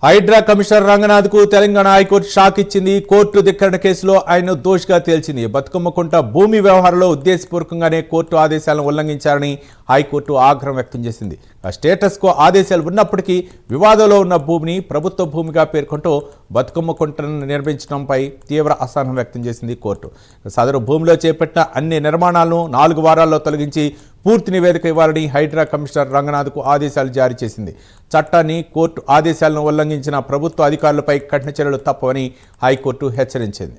Hydraa commissioner రంగనాథ్కు Telangana high court shock ఇచ్చింది. Court ధిక్కరణ కేసులో ఆయన దోషిగా తేల్చింది. బతుకమ్మకుంట భూమి వ్యవహారంలో ఉద్దేశపూర్వకంగానే కోర్టు ఆదేశాలను ఉల్లంఘించారని హైకోర్టు ఆగ్రహం వ్యక్తం చేసింది. స్టేటస్ కో ఆదేశాలు ఉన్నప్పటికీ వివాదంలో ఉన్న భూమిని ప్రభుత్వ భూమిగా పేర్కొంటూ బతుకమ్మకుంటను నిర్మించడంపై తీవ్ర అసహనం వ్యక్తం చేసింది కోర్టు. సదరు భూమిలో చేపట్టిన అన్ని నిర్మాణాలను 4 వారాల్లో తొలగించి పూర్తి నివేదిక ఇవ్వాలని హైడ్రా కమిషనర్ రంగనాథ్కు ఆదేశాలు జారీ చేసింది. చట్టాన్ని, కోర్టు ఆదేశాలను ఉల్లంఘించిన ప్రభుత్వ అధికారులపై కఠిన చర్యలు తప్పవని హైకోర్టు హెచ్చరించింది.